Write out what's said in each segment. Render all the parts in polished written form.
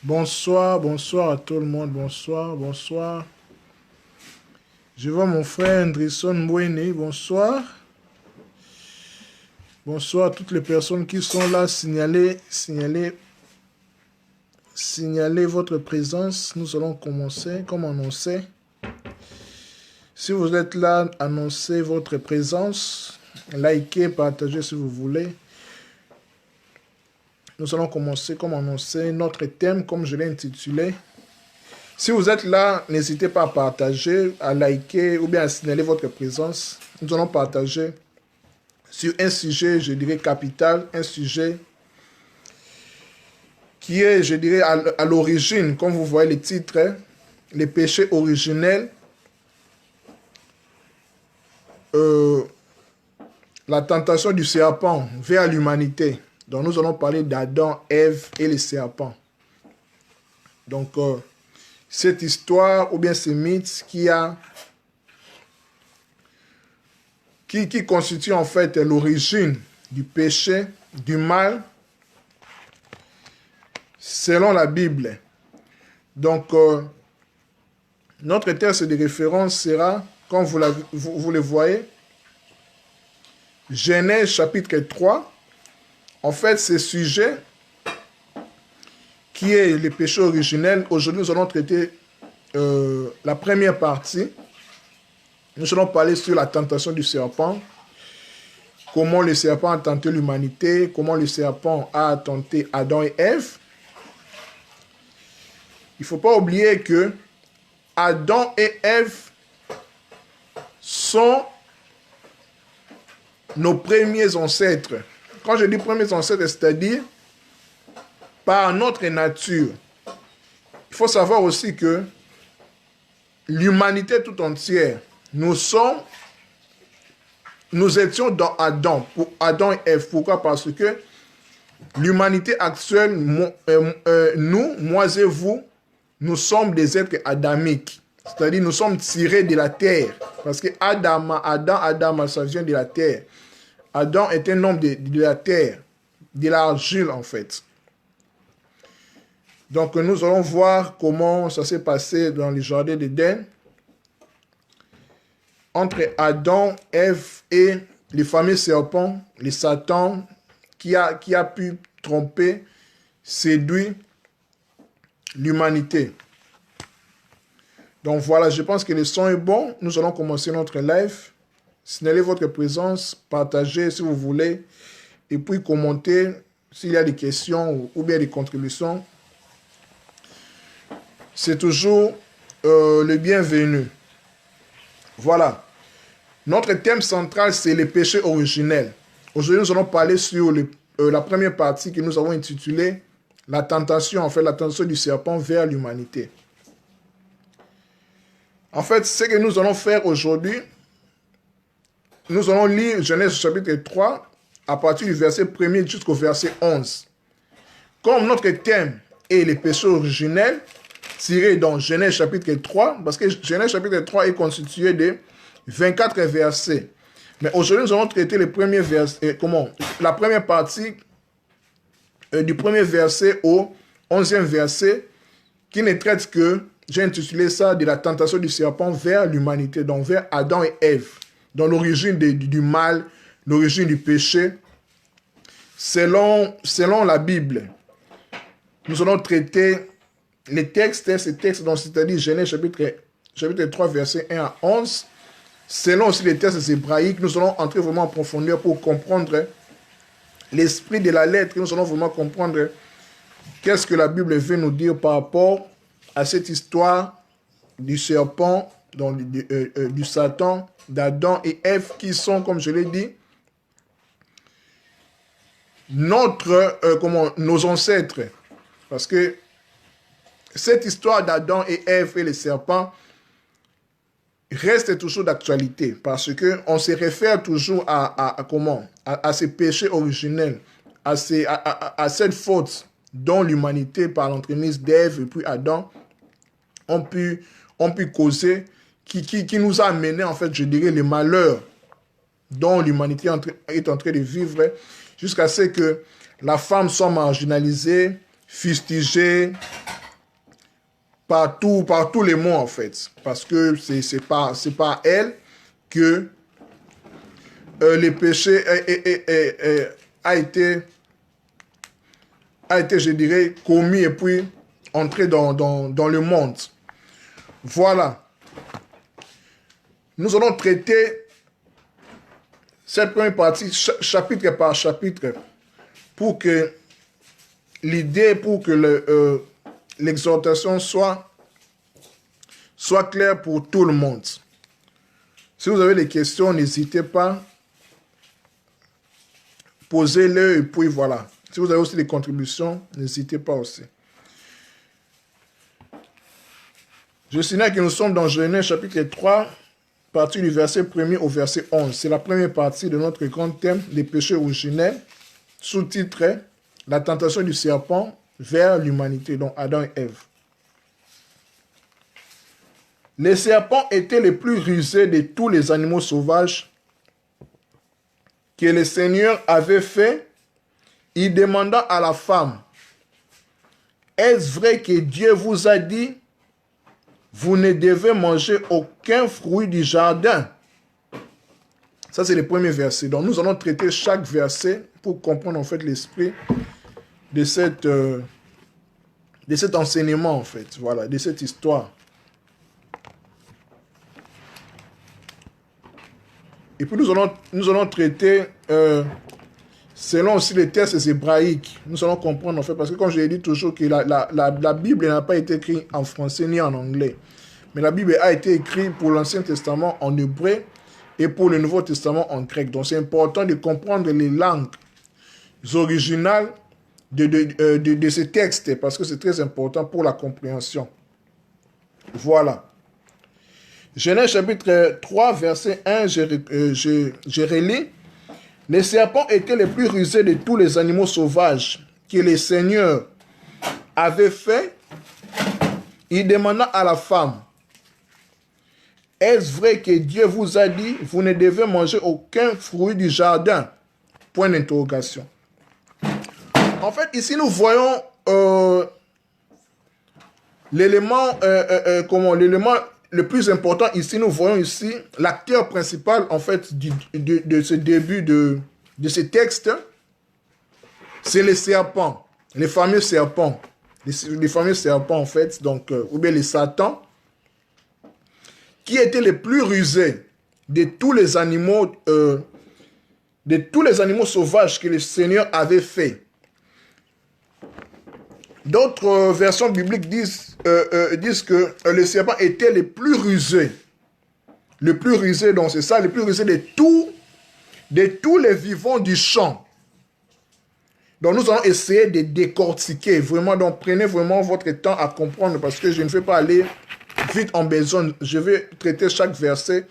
Bonsoir, bonsoir à tout le monde, bonsoir, bonsoir. Je vois mon frère Andrisson Mbouene, bonsoir. Bonsoir à toutes les personnes qui sont là, signalez votre présence. Nous allons commencer, comme annoncé. Si vous êtes là, annoncez votre présence, likez, partagez si vous voulez. Nous allons commencer, comme annoncé, notre thème, comme je l'ai intitulé. Si vous êtes là, n'hésitez pas à partager, à liker ou bien à signaler votre présence. Nous allons partager sur un sujet, je dirais, capital, un sujet qui est, je dirais, à l'origine, comme vous voyez le titre, les péchés originels, la tentation du serpent vers l'humanité. Donc nous allons parler d'Adam, Ève et les serpents. Donc cette histoire ou bien ce mythe qui constitue en fait l'origine du péché, du mal, selon la Bible. Donc notre texte de référence sera, comme vous le voyez, Genèse chapitre 3. En fait, ce sujet qui est le péché originel, aujourd'hui nous allons traiter la première partie. Nous allons parler sur la tentation du serpent, comment le serpent a tenté l'humanité, comment le serpent a tenté Adam et Ève. Il ne faut pas oublier que Adam et Ève sont nos premiers ancêtres. Quand je dis premiers ancêtres, c'est-à-dire par notre nature. Il faut savoir aussi que l'humanité tout entière, nous étions dans Adam, pour Adam et Ève. Pourquoi? Parce que l'humanité actuelle, moi et vous, nous sommes des êtres adamiques. C'est-à-dire nous sommes tirés de la terre. Parce que Adam, ça vient de la terre. Adam est un homme de la terre, de l'argile en fait. Donc nous allons voir comment ça s'est passé dans le jardin d'Éden, entre Adam, Ève et les fameux serpents, les Satan, qui a pu tromper, séduire l'humanité. Donc voilà, je pense que le son est bon. Nous allons commencer notre live. Signalez votre présence, partagez si vous voulez, et puis commentez s'il y a des questions ou bien des contributions. C'est toujours le bienvenu. Voilà. Notre thème central, c'est les péchés originels. Aujourd'hui, nous allons parler sur la première partie que nous avons intitulée la tentation, en fait, la tentation du serpent vers l'humanité. En fait, ce que nous allons faire aujourd'hui, nous allons lire Genèse chapitre 3 à partir du verset 1er jusqu'au verset 11. Comme notre thème est les péchés originels, tirés dans Genèse chapitre 3, parce que Genèse chapitre 3 est constitué de 24 versets. Mais aujourd'hui, nous allons traiter les premiers versets, la première partie du premier verset au 11e verset, qui ne traite que, j'ai intitulé ça, de la tentation du serpent vers l'humanité, donc vers Adam et Ève, dans l'origine du mal, l'origine du péché, selon la Bible. Nous allons traiter les textes, ces textes, donc c'est-à-dire Genèse chapitre 3, verset 1 à 11, selon aussi les textes hébraïques. Nous allons entrer vraiment en profondeur pour comprendre l'esprit de la lettre. Nous allons vraiment comprendre qu'est-ce que la Bible veut nous dire par rapport à cette histoire du serpent, donc du Satan, d'Adam et Ève, qui sont, comme je l'ai dit, nos ancêtres. Parce que cette histoire d'Adam et Ève et les serpents reste toujours d'actualité, parce qu'on se réfère toujours à ces péchés originels, à cette faute dont l'humanité, par l'entremise d'Ève et puis Adam, ont pu causer, qui nous a amené, en fait, je dirais, les malheurs dont l'humanité est en train de vivre, jusqu'à ce que la femme soit marginalisée, fustigée, par tous les mots, en fait. Parce que c'est pas elle que le péché a été, je dirais, commis et puis entré dans le monde. Voilà. Nous allons traiter cette première partie, chapitre par chapitre, pour que l'idée, pour que l'exhortation soit claire pour tout le monde. Si vous avez des questions, n'hésitez pas, posez-les et puis voilà. Si vous avez aussi des contributions, n'hésitez pas aussi. Je signale que nous sommes dans Genèse chapitre 3, partie du verset 1er au verset 11. C'est la première partie de notre grand thème des péchés originels, sous-titré « La tentation du serpent vers l'humanité », donc Adam et Ève. Les serpents étaient les plus rusés de tous les animaux sauvages que le Seigneur avait fait. Il demanda à la femme, « Est-ce vrai que Dieu vous a dit, vous ne devez manger aucun fruit du jardin ?» Ça, c'est le premier verset. Donc, nous allons traiter chaque verset pour comprendre en fait l'esprit de cet enseignement, en fait. Voilà, de cette histoire. Et puis, nous allons traiter, selon aussi les textes hébraïques, nous allons comprendre, en fait, parce que comme je l'ai dit toujours, que la Bible n'a pas été écrite en français ni en anglais. Mais la Bible a été écrite pour l'Ancien Testament en hébreu et pour le Nouveau Testament en grec. Donc, c'est important de comprendre les langues originales de ces textes, parce que c'est très important pour la compréhension. Voilà. Genèse chapitre 3, verset 1, je relis. Les serpents étaient les plus rusés de tous les animaux sauvages que le Seigneur avait fait. Il demanda à la femme, « Est-ce vrai que Dieu vous a dit, vous ne devez manger aucun fruit du jardin ?» Point d'interrogation. En fait, ici, nous voyons l'élément le plus important. Ici, nous voyons ici l'acteur principal, en fait, de ce début de ce texte. C'est les serpents, les fameux serpents. Les fameux serpents, en fait, donc, ou bien les satans, qui étaient les plus rusés de tous les animaux sauvages que le Seigneur avait fait. D'autres versions bibliques disent que les serpents étaient les plus rusés. Le plus rusé, donc c'est ça, les plus rusés de tous les vivants du champ. Donc nous allons essayer de décortiquer vraiment. Donc prenez vraiment votre temps à comprendre, parce que je ne vais pas aller vite en besogne. Je vais traiter chaque verset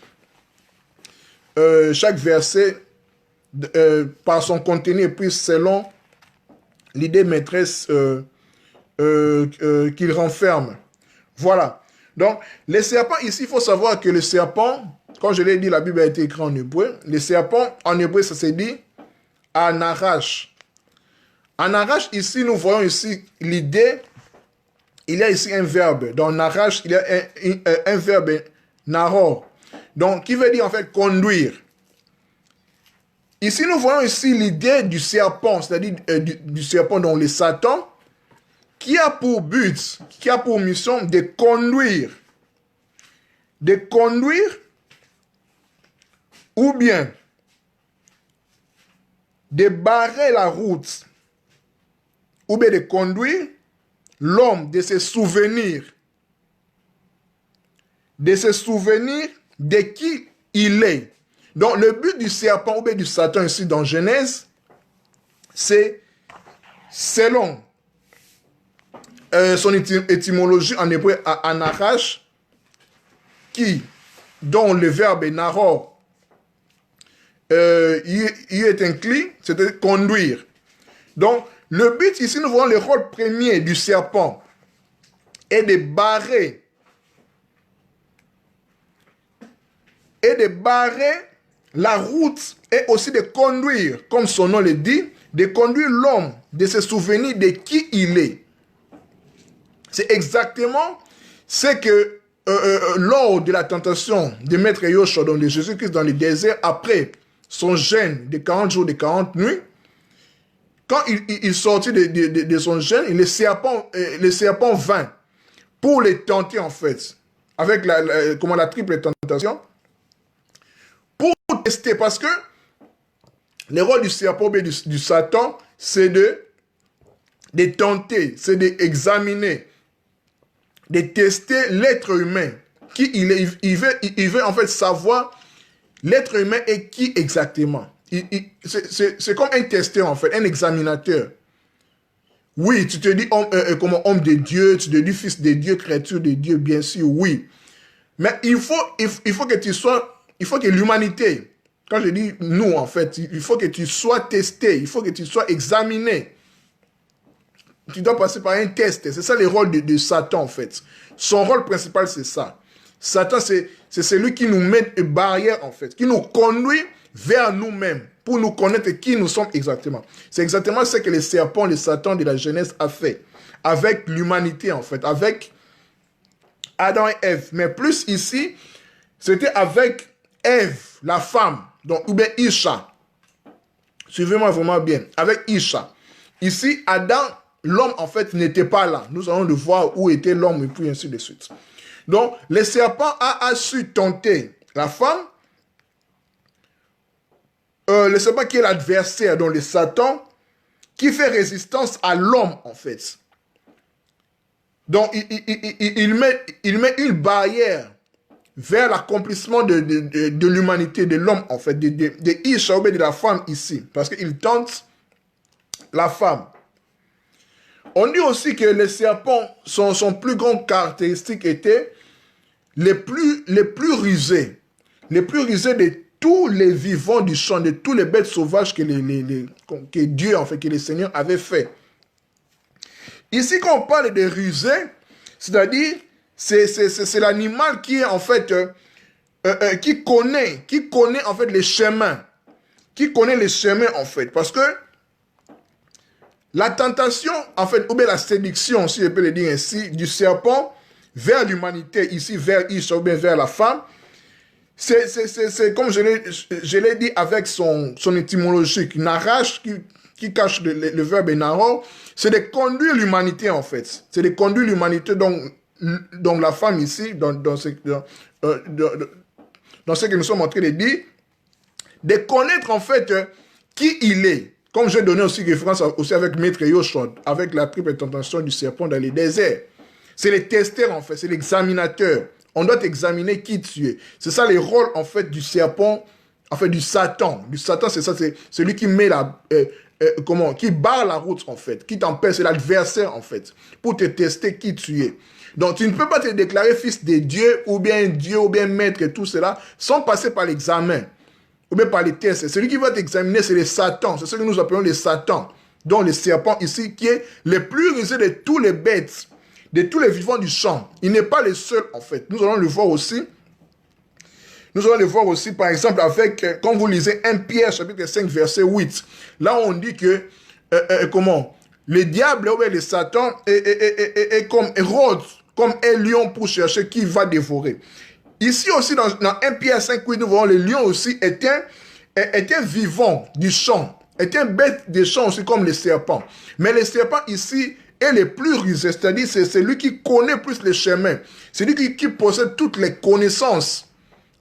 par son contenu et puis selon l'idée maîtresse qu'il renferme. Voilà. Donc, les serpents, ici, il faut savoir que le serpent, comme je l'ai dit, la Bible a été écrite en hébreu. Les serpents, en hébreu, ça se dit anarash. Anarash, ici, nous voyons ici l'idée, il y a ici un verbe. Dans narash, il y a un verbe, naror. Donc, qui veut dire en fait conduire. Ici, nous voyons ici l'idée du serpent, c'est-à-dire du serpent, dont les satans, qui a pour but, qui a pour mission de conduire ou bien de barrer la route ou bien de conduire l'homme de se souvenir de qui il est. Donc le but du serpent ou bien du Satan ici dans Genèse, c'est selon son étymologie en hébreu anarash, dont le verbe naror y est inclus, c'est-à-dire conduire. Donc, le but ici, nous voyons le rôle premier du serpent est de barrer la route et aussi de conduire, comme son nom le dit, de conduire l'homme, de se souvenir de qui il est. C'est exactement c'est que lors de la tentation de Maître Yoshua, donc de Jésus-Christ dans le désert, après son jeûne de 40 jours, de 40 nuits, quand il sortit de son jeûne, le serpent vint pour les tenter en fait, avec la triple tentation, pour tester, parce que le rôle du serpent et du Satan, c'est de tenter, c'est d'examiner, de tester l'être humain. Qui il est, il veut en fait savoir l'être humain est qui exactement. C'est comme un testeur en fait, un examinateur. Oui, tu te dis comme homme de Dieu, tu te dis fils de Dieu, créature de Dieu, bien sûr, oui. Mais il faut que tu sois, il faut que l'humanité, quand je dis nous en fait, il faut que tu sois testé, il faut que tu sois examiné. Tu dois passer par un test. C'est ça le rôle de Satan en fait. Son rôle principal c'est ça. Satan c'est celui qui nous met une barrière en fait, qui nous conduit vers nous-mêmes pour nous connaître qui nous sommes exactement. C'est exactement ce que le serpent, le Satan de la Genèse a fait avec l'humanité en fait, avec Adam et Ève. Mais plus ici, c'était avec Ève, la femme, donc ou bien Isha. Suivez-moi vraiment bien. Avec Isha. Ici, Adam, l'homme en fait n'était pas là. Nous allons le voir où était l'homme et puis ainsi de suite. Donc, le serpent a su tenter la femme. Le serpent qui est l'adversaire, donc le Satan, qui fait résistance à l'homme en fait. Donc, il met une barrière vers l'accomplissement de l'humanité, de l'homme en fait, de Isha ou de la femme ici. Parce qu'il tente la femme. On dit aussi que les serpents, son plus grande caractéristique était les plus rusés. Les plus rusés de tous les vivants du champ, de tous les bêtes sauvages que Dieu, en fait, que le Seigneur avait fait. Ici, quand on parle de rusé, c'est-à-dire, c'est l'animal qui est en fait, qui connaît en fait les chemins. Qui connaît les chemins en fait. Parce que la tentation, en fait, ou bien la séduction, si je peux le dire ainsi, du serpent vers l'humanité, ici, vers Isha ou bien vers la femme, c'est comme je l'ai dit avec son étymologie, Narash, qui cache le verbe naro, c'est de conduire l'humanité en fait. C'est de conduire l'humanité, donc la femme ici, dans ce que nous sommes en train de dire, de connaître en fait qui il est. Comme j'ai donné aussi référence aussi avec Maître Yoshua, avec la triple tentation du serpent dans les déserts. C'est le testeur en fait, c'est l'examinateur. On doit examiner qui tu es. C'est ça le rôle en fait du serpent, en fait du Satan. Du Satan, c'est ça, c'est celui qui met qui barre la route en fait, qui t'empêche, c'est l'adversaire en fait, pour te tester qui tu es. Donc tu ne peux pas te déclarer fils de Dieu, ou bien maître et tout cela, sans passer par l'examen, ou bien par les tests. Celui qui va t'examiner, c'est le Satan. C'est ce que nous appelons le Satan. Donc le serpent ici, qui est le plus rusé de tous les bêtes, de tous les vivants du champ. Il n'est pas le seul, en fait. Nous allons le voir aussi. Nous allons le voir aussi, par exemple, avec, quand vous lisez 1 Pierre, chapitre 5, verset 8. Là, on dit que, le diable, ou le Satan, est comme Hérode, comme un lion pour chercher qui va dévorer. Ici aussi, dans 1 Pierre 5, 8, nous voyons le lion aussi est un vivant du champ, est un bête des champs aussi comme le serpent. Mais le serpent ici est le plus rusé, c'est-à-dire c'est celui qui connaît plus les chemins, c'est lui qui possède toutes les connaissances.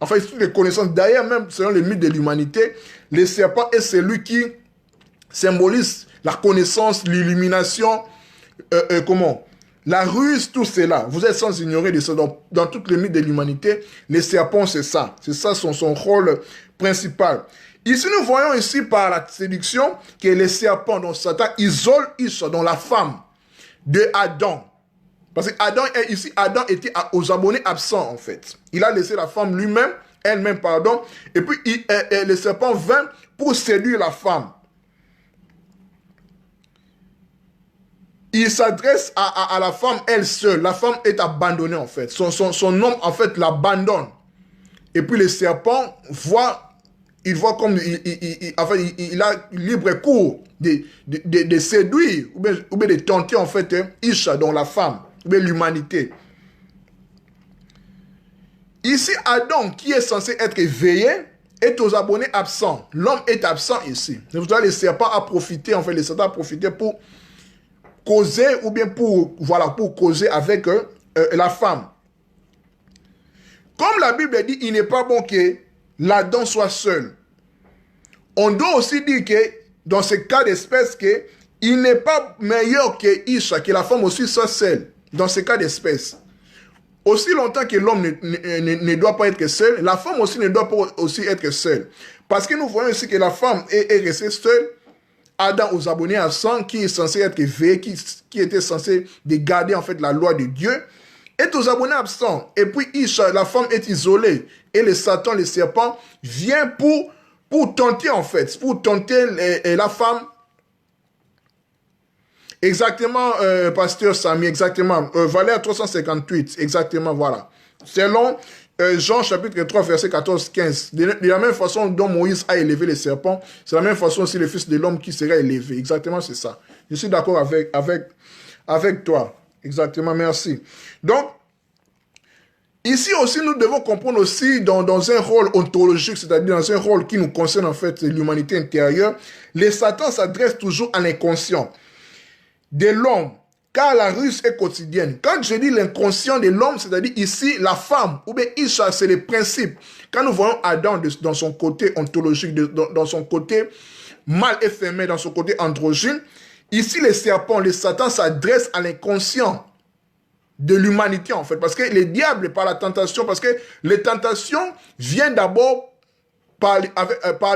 Enfin, toutes les connaissances. D'ailleurs, même selon le mythe de l'humanité, le serpent est celui qui symbolise la connaissance, l'illumination, la ruse, tout cela. Vous êtes sans ignorer de ça. Dans toutes les mythes de l'humanité, les serpents, c'est ça. C'est ça son rôle principal. Ici, nous voyons ici par la séduction que les serpents, dont Satan, isole Isha, dont la femme de Adam. Parce que Adam était aux abonnés absents, en fait. Il a laissé la femme elle-même, pardon. Et puis, le serpent vint pour séduire la femme. Il s'adresse à la femme, elle seule. La femme est abandonnée, en fait. Son homme, en fait, l'abandonne. Et puis, le serpent il voit comme il a libre cours de séduire ou bien de tenter, en fait, Isha, donc la femme, ou bien l'humanité. Ici, Adam, qui est censé être éveillé, est aux abonnés absents. L'homme est absent ici. C'est pour ça que le serpent a profité, en fait, le Satan a profité pour causer, ou bien pour, voilà, pour causer avec la femme. Comme la Bible dit, il n'est pas bon que l'Adam soit seul. On doit aussi dire que, dans ce cas d'espèce, que il n'est pas meilleur que Isha, que la femme aussi soit seule, dans ce cas d'espèce. Aussi longtemps que l'homme ne doit pas être seul, la femme aussi ne doit pas aussi être seule. Parce que nous voyons aussi que la femme est restée seule, Adam aux abonnés absents, qui est censé être éveillé, qui était censé de garder en fait la loi de Dieu, est aux abonnés absents. Et puis Isha, la femme est isolée. Et le Satan, le serpent, vient pour tenter en fait, pour tenter la femme. Exactement, pasteur Samy, exactement. Valère 358, exactement, voilà. Selon Jean chapitre 3, verset 14-15. De la même façon dont Moïse a élevé les serpents, c'est la même façon aussi le Fils de l'homme qui sera élevé. Exactement, c'est ça. Je suis d'accord avec toi. Exactement, merci. Donc, ici aussi, nous devons comprendre aussi dans un rôle ontologique, c'est-à-dire dans un rôle qui nous concerne en fait l'humanité intérieure, les Satan s'adressent toujours à l'inconscient de l'homme, car la ruse est quotidienne. Quand je dis l'inconscient de l'homme, c'est-à-dire ici la femme, ou bien Isha, c'est le principe. Quand nous voyons Adam dans son côté ontologique, dans son côté mâle et féminin, dans son côté androgyne, ici les serpents, les satans s'adressent à l'inconscient de l'humanité en fait. Parce que les diables, par la tentation, parce que les tentations viennent d'abord par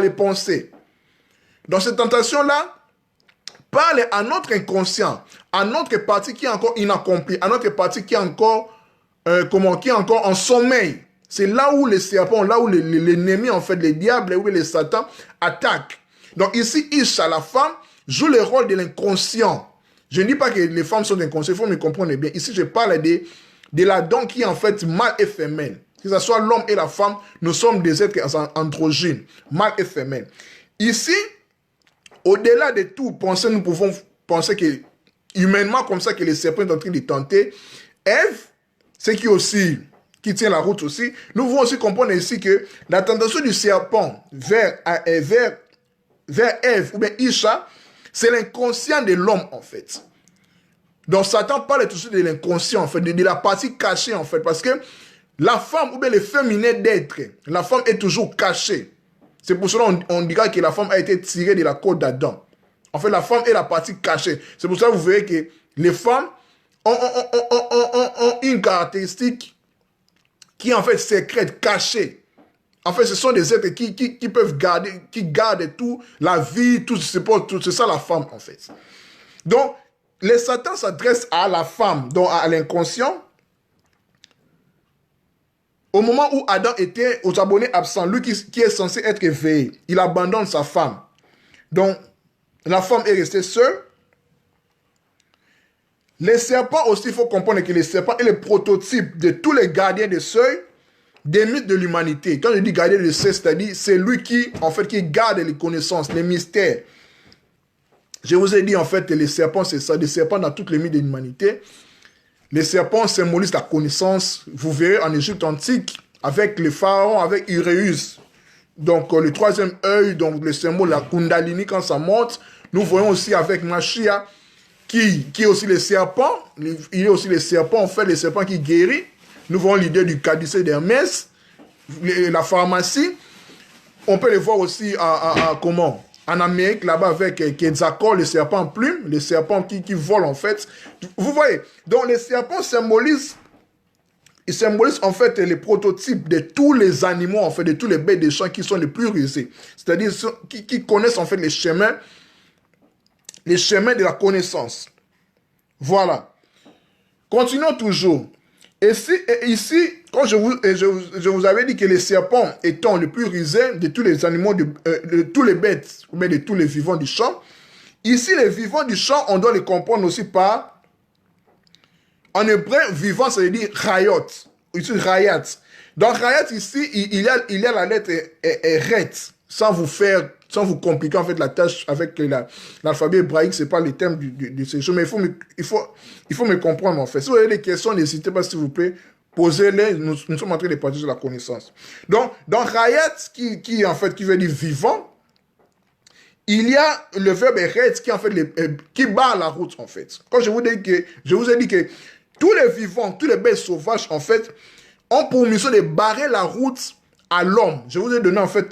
les pensées. Dans ces tentations-là, parle à notre inconscient, à notre partie qui est encore inaccomplie, à notre partie qui est encore, qui est encore en sommeil. C'est là où les serpents, là où l'ennemi, en fait, les diables, où les satans attaquent. Donc ici, Isha, la femme, joue le rôle de l'inconscient. Je ne dis pas que les femmes sont inconscientes, il faut me comprendre bien. Ici, je parle de l'Adam qui est en fait mâle et féminin. Que ce soit l'homme et la femme, nous sommes des êtres androgynes, mâle et féminin. Ici, au-delà de tout, nous pouvons penser que, humainement, comme ça, que les serpents sont en train de tenter Ève, ce qui tient la route aussi, nous pouvons aussi comprendre ici que la tentation du serpent vers Ève ou bien Isha, c'est l'inconscient de l'homme, en fait. Donc, Satan parle toujours de l'inconscient, en fait, de la partie cachée, en fait, parce que la femme ou bien le féminin d'être, la femme est toujours cachée. C'est pour cela qu'on dira que la femme a été tirée de la côte d'Adam. En fait, la femme est la partie cachée. C'est pour ça que vous verrez que les femmes ont une caractéristique qui est en fait secrète, cachée. En fait, ce sont des êtres qui peuvent garder, qui gardent tout, la vie, tout, c'est ça la femme, en fait. Donc, les satans s'adressent à la femme, donc à l'inconscient. Au moment où Adam était aux abonnés absents, lui qui est censé être éveillé, il abandonne sa femme. Donc, la femme est restée seule. Les serpents aussi, il faut comprendre que les serpents est le prototype de tous les gardiens de seuil des mythes de l'humanité. Quand je dis gardien de seuil, c'est-à-dire c'est lui qui garde les connaissances, les mystères. Je vous ai dit en fait que les serpents, c'est ça, des serpents dans toutes les mythes de l'humanité. Les serpents symbolisent la connaissance. Vous verrez en Égypte antique, avec les pharaons, avec Uréus. Donc, le troisième œil, donc le symbole, la Kundalini, quand ça monte. Nous voyons aussi avec Machia, qui est aussi le serpent. Il est aussi le serpent, en fait, le serpent qui guérit. Nous voyons l'idée du caducée d'Hermès, la pharmacie. On peut le voir aussi comment en Amérique, là-bas, avec Quetzalcoatl, le serpent plume, le serpent qui vole, en fait. Vous voyez, donc les serpents symbolisent en fait les prototypes de tous les animaux, en fait, de tous les bêtes des champs qui sont les plus rusés. C'est-à-dire qui connaissent, en fait, les chemins de la connaissance. Voilà. Continuons toujours. Et ici, quand je vous avais dit que les serpents étant les plus rusés de tous les animaux, de tous les bêtes, ou bien de tous les vivants du champ, ici, les vivants du champ, on doit les comprendre aussi par, en hébreu, vivant, ça veut dire rayot, ici, rayat. Dans rayat, ici, il y a la lettre ret, sans vous compliquer en fait la tâche avec l'alphabet hébraïque, c'est pas le thème de ces choses, mais il faut me comprendre en fait. Si vous avez des questions, n'hésitez pas s'il vous plaît, posez-les, nous sommes en train de partager la connaissance. Donc, dans Rayat, qui en fait, qui veut dire vivant, il y a le verbe eret qui en fait qui barre la route en fait. Quand je vous ai dit que tous les vivants, tous les bêtes sauvages en fait ont pour mission de barrer la route à l'homme. Je vous ai donné en fait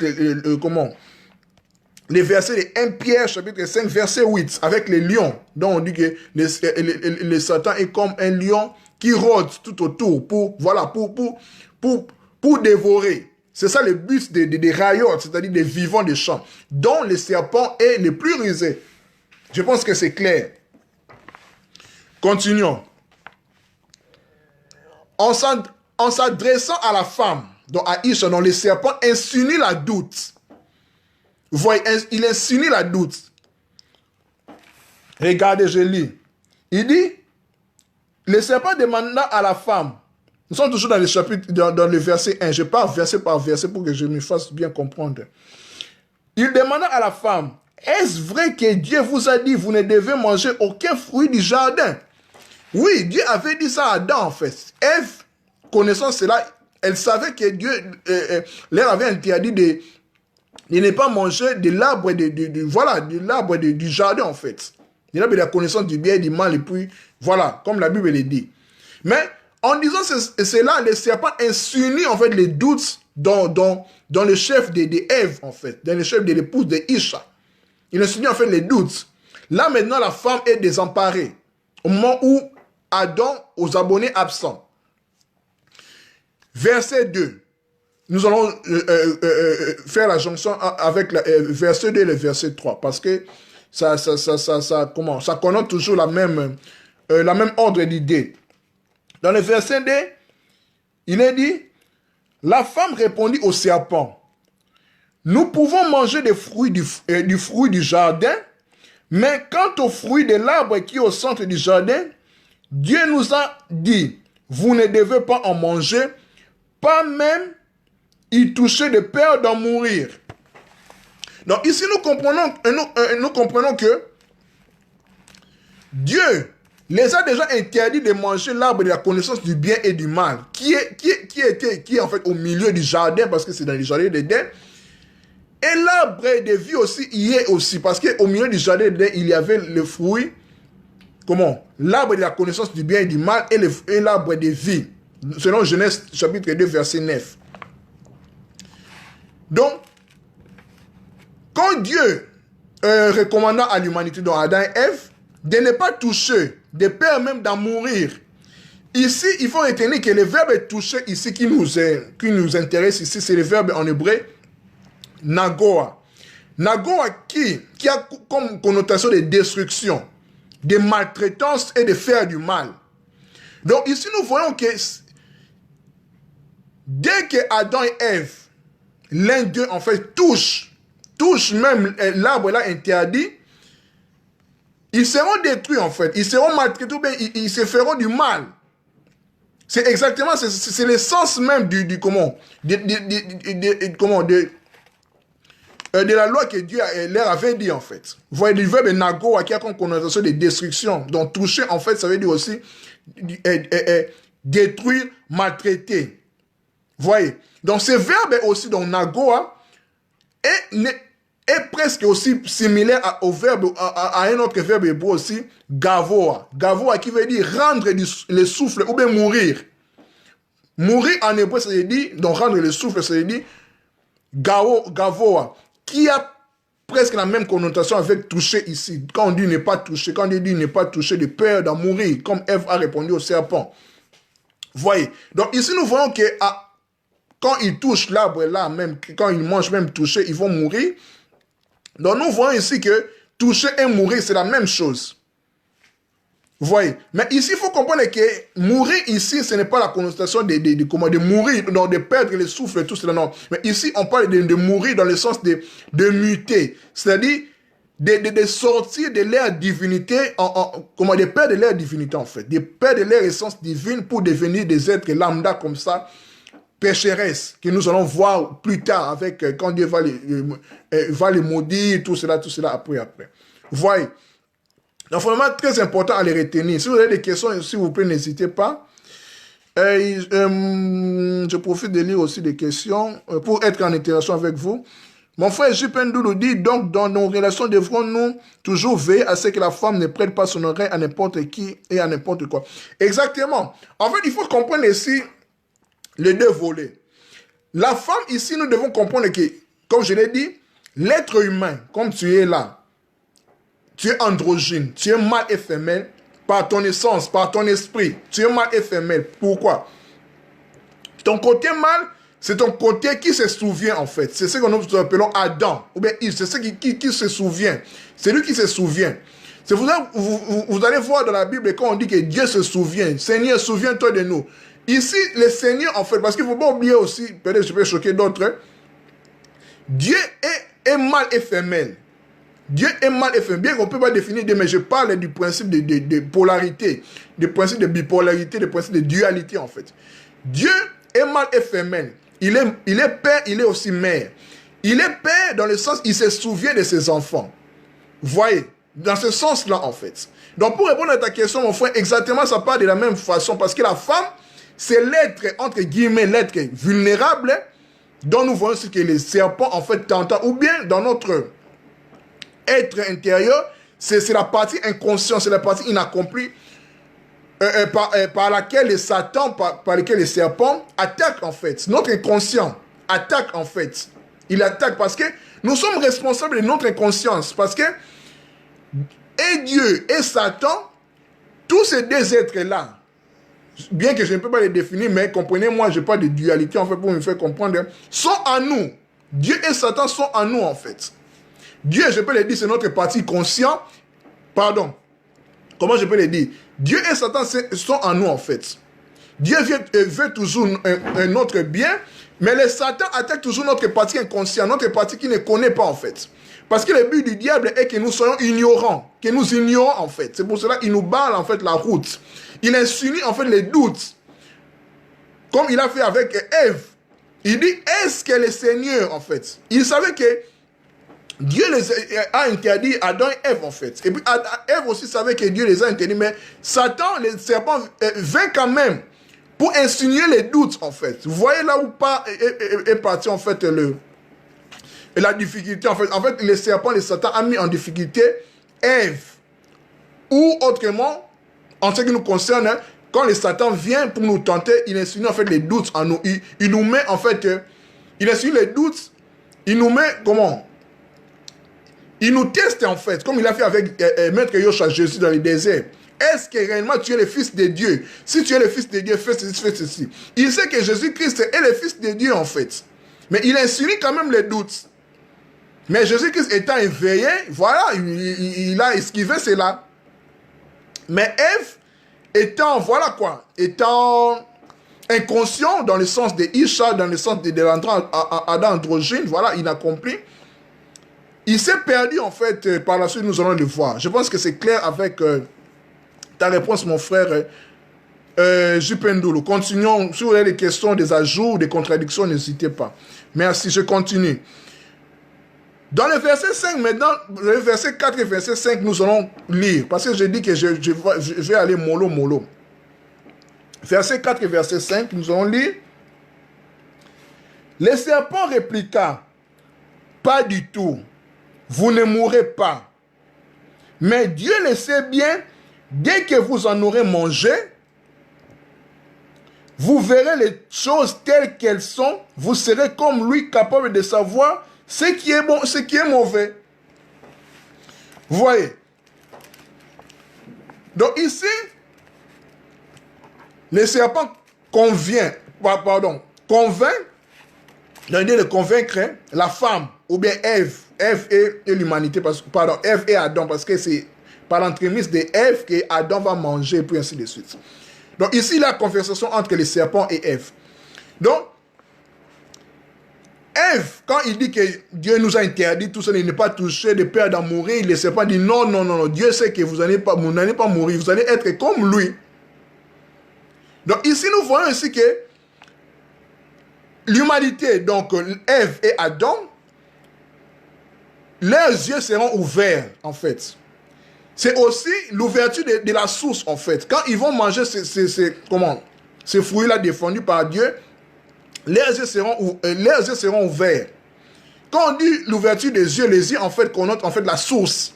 les versets de 1 Pierre chapitre 5 verset 8 avec les lions, dont on dit que le Satan est comme un lion qui rôde tout autour pour dévorer. C'est ça le but des railleurs, c'est-à-dire des vivants des champs, dont le serpent est le plus rusé. Je pense que c'est clair. Continuons. En s'adressant à la femme, donc à Isha, dont le serpent insinue la doute. Vous voyez, il insinue la doute. Regardez, je lis. Il dit, le serpent demanda à la femme. Nous sommes toujours dans le chapitre, dans le verset 1. Je pars verset par verset pour que je me fasse bien comprendre. Il demanda à la femme, est-ce vrai que Dieu vous a dit, vous ne devez manger aucun fruit du jardin? Oui, Dieu avait dit ça à Adam en fait. Ève, connaissant cela, elle savait que Dieu leur avait interdit de ne pas manger de l'arbre du jardin en fait. Il avait la connaissance du bien et du mal et puis voilà, comme la Bible le dit. Mais en disant cela, le serpent insinue en fait les doutes dans le chef d'Ève en fait, dans le chef de l'épouse de Isha. Il insinue en fait les doutes. Là maintenant la femme est désemparée au moment où Adam aux abonnés absents. Verset 2. Nous allons faire la jonction avec verset 2 et le verset 3 parce que ça connote toujours la même ordre d'idée. Dans le verset 2, il est dit, la femme répondit au serpent, nous pouvons manger des fruits du fruit du jardin, mais quant au fruit de l'arbre qui est au centre du jardin, Dieu nous a dit, vous ne devez pas en manger, pas même y toucher de peur d'en mourir. Donc ici, nous comprenons que Dieu les a déjà interdits de manger l'arbre de la connaissance du bien et du mal, qui est en fait au milieu du jardin, parce que c'est dans le jardin d'Éden. Et l'arbre de vie aussi y est aussi, parce qu'au milieu du jardin d'Éden, il y avait le fruit, l'arbre de la connaissance du bien et du mal et l'arbre de vie, selon Genèse chapitre 2, verset 9. Donc, quand Dieu recommanda à l'humanité, dans Adam et Ève, de ne pas toucher, de peur même d'en mourir. Ici, il faut retenir que le verbe toucher ici qui nous intéresse ici, c'est le verbe en hébreu nagoa. Nagoa qui a comme connotation de destruction, de maltraitance et de faire du mal. Donc ici, nous voyons que dès que Adam et Ève, l'un d'eux en fait touche même l'arbre là interdit, ils seront détruits en fait, ils seront maltraités, ils se feront du mal. C'est exactement, c'est le sens même de la loi que Dieu leur avait dit en fait. Vous voyez, le verbe nago qui a comme connotation de destruction. Donc toucher en fait, ça veut dire aussi détruire, maltraiter. Vous voyez. Donc ce verbe aussi, donc nagoa, est presque aussi similaire au verbe, à un autre verbe hébreu aussi, gavoa. Gavoa qui veut dire rendre le souffle ou bien mourir. Mourir en hébreu, ça veut dire, donc rendre le souffle, ça veut dire gavoa, qui a presque la même connotation avec toucher ici. Quand on dit ne pas toucher, quand on dit ne pas toucher de peur d'en mourir, comme Ève a répondu au serpent. Vous voyez. Donc ici, nous voyons que quand ils touchent l'arbre là, même quand ils mangent, même toucher, ils vont mourir. Donc nous voyons ici que toucher et mourir, c'est la même chose. Vous voyez. Mais ici, il faut comprendre que mourir ici, ce n'est pas la connotation de mourir, donc de perdre le souffle et tout cela, non. Mais ici, on parle de mourir dans le sens de muter. C'est-à-dire de sortir de leur divinité, de perdre leur divinité en fait. De perdre leur essence divine pour devenir des êtres lambda comme ça, pécheresses, que nous allons voir plus tard avec quand Dieu va les maudire, tout cela après. Vous voyez. Donc, vraiment très important à les retenir. Si vous avez des questions, s'il vous plaît, n'hésitez pas. Je profite de lire aussi des questions pour être en interaction avec vous. Mon frère Jupendou nous dit, donc dans nos relations devrons-nous toujours veiller à ce que la femme ne prête pas son oreille à n'importe qui et à n'importe quoi. Exactement. En fait, il faut comprendre ici les deux volets. La femme, ici, nous devons comprendre que, comme je l'ai dit, l'être humain, comme tu es là, tu es androgyne, tu es mâle et femelle, par ton essence, par ton esprit, tu es mâle et femelle. Pourquoi? Ton côté mâle, c'est ton côté qui se souvient en fait. C'est ce que nous appelons Adam. Ou bien c'est ce qui se souvient. C'est lui qui se souvient. C'est vous allez voir dans la Bible quand on dit que Dieu se souvient. Seigneur, souviens-toi de nous. Ici, le Seigneur en fait, parce qu'il ne faut pas oublier aussi, peut-être je peux choquer d'autres, Dieu est mâle et femelle. Dieu est mâle et femelle. Bien qu'on ne peut pas définir Dieu, mais je parle du principe de polarité, du principe de bipolarité, du principe de dualité en fait. Dieu est mâle et femelle. Il est père, il est aussi mère. Il est père dans le sens, il se souvient de ses enfants. Vous voyez, dans ce sens-là en fait. Donc pour répondre à ta question, mon frère, exactement ça part de la même façon. Parce que la femme, c'est l'être, entre guillemets, l'être vulnérable dont nous voyons ce que les serpents en fait tentent. Ou bien dans notre être intérieur, c'est la partie inconsciente, c'est la partie inaccomplie par laquelle les Satan, par lesquels les serpents attaquent en fait. Notre inconscient attaque en fait. Il attaque parce que nous sommes responsables de notre inconscience. Parce que et Dieu et Satan, tous ces deux êtres-là, bien que je ne peux pas les définir, mais comprenez-moi, je parle de dualité en fait pour me faire comprendre, sont en nous. Dieu et Satan sont en nous en fait. Dieu, je peux le dire, c'est notre partie conscient. Pardon. Comment je peux le dire? Dieu et Satan sont en nous en fait. Dieu veut toujours un autre bien, mais le Satan attaque toujours notre partie inconsciente, notre partie qui ne connaît pas en fait. Parce que le but du diable est que nous soyons ignorants, que nous ignorons en fait. C'est pour cela qu'il nous barre en fait la route. Il insinue en fait les doutes. Comme il a fait avec Ève. Il dit, est-ce que le Seigneur en fait, il savait que Dieu les a interdit Adam et Ève en fait. Et puis Ève aussi savait que Dieu les a interdits. Mais Satan, le serpent, vint quand même pour insinuer les doutes en fait. Vous voyez là où est parti en fait la difficulté. En fait, le serpent, le Satan a mis en difficulté Ève. Ou autrement, en ce qui nous concerne, quand le Satan vient pour nous tenter, il insinue en fait les doutes en nous. Il nous met en fait, il insinue les doutes, il nous met comment? Il nous teste en fait, comme il a fait avec Maître Yoshua Jésus dans le désert. Est-ce que réellement tu es le fils de Dieu? Si tu es le fils de Dieu, fais ceci, fais ceci. Il sait que Jésus-Christ est le fils de Dieu en fait. Mais il insinue quand même les doutes. Mais Jésus-Christ étant éveillé, voilà, il a esquivé cela. Mais Ève étant, voilà quoi, étant inconscient dans le sens de Isha, dans le sens de Adam androgyne, voilà, inaccompli. Il s'est perdu en fait, par la suite nous allons le voir. Je pense que c'est clair avec ta réponse mon frère Jupendulu. Continuons, si vous avez des questions, des ajouts, des contradictions, n'hésitez pas. Merci, je continue. Dans le verset 5 maintenant, le verset 4 et verset 5 nous allons lire. Parce que je dis que je vais aller mollo. Verset 4 et verset 5, nous allons lire. Le serpent répliqua, pas du tout. Vous ne mourrez pas. Mais Dieu le sait bien, dès que vous en aurez mangé, vous verrez les choses telles qu'elles sont, vous serez comme lui capable de savoir ce qui est bon, ce qui est mauvais. Vous voyez? Donc ici, le serpent convainc, dans l'idée de convaincre la femme, ou bien Ève et l'humanité, Ève et Adam, parce que c'est par l'entremise de Ève que Adam va manger, et puis ainsi de suite. Donc ici, la conversation entre le serpent et Ève. Donc, Ève, quand il dit que Dieu nous a interdit tout ça, il n'est pas touché de peur d'en mourir, le serpent dit non, Dieu sait que vous n'allez pas mourir, vous allez être comme lui. Donc ici, nous voyons aussi que l'humanité, donc Ève et Adam, leurs yeux seront ouverts, en fait. C'est aussi l'ouverture de la source, en fait. Quand ils vont manger ce fruit-là défendu par Dieu, leurs yeux seront ouverts. Quand on dit l'ouverture des yeux, en fait, connotent en fait la source.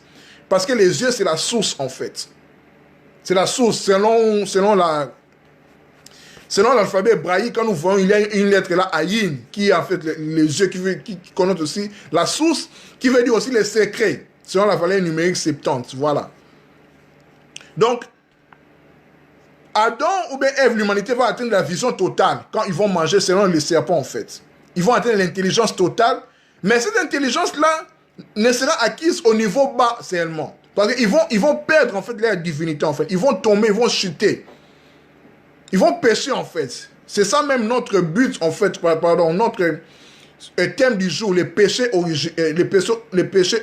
Parce que les yeux, c'est la source, en fait. C'est la source. Selon l'alphabet hébraïque, quand nous voyons, il y a une lettre là, Ayin, qui est en fait les yeux, qui connote aussi la source, qui veut dire aussi les secrets, selon l'alphabet numérique 70. Voilà. Donc, Adam ou bien Ève, l'humanité va atteindre la vision totale quand ils vont manger selon les serpents, en fait. Ils vont atteindre l'intelligence totale, mais cette intelligence-là ne sera acquise au niveau bas seulement. Parce qu'ils vont perdre, en fait, leur divinité, en fait. Ils vont tomber, ils vont chuter. Ils vont pécher, en fait. C'est ça même notre but, en fait, pardon, notre thème du jour, les péchés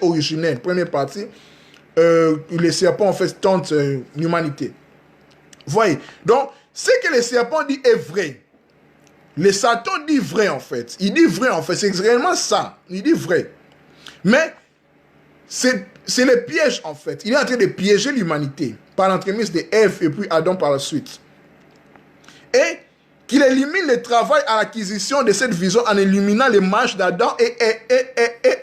originels. Première partie, les serpents, en fait, tentent l'humanité. Voyez, donc, ce que les serpents disent est vrai. Le Satan dit vrai, en fait. Il dit vrai, en fait. C'est réellement ça. Il dit vrai. Mais, c'est le piège, en fait. Il est en train de piéger l'humanité par l'entremise d'Ève et puis Adam par la suite. Et qu'il élimine le travail à l'acquisition de cette vision en éliminant les marches d'Adam et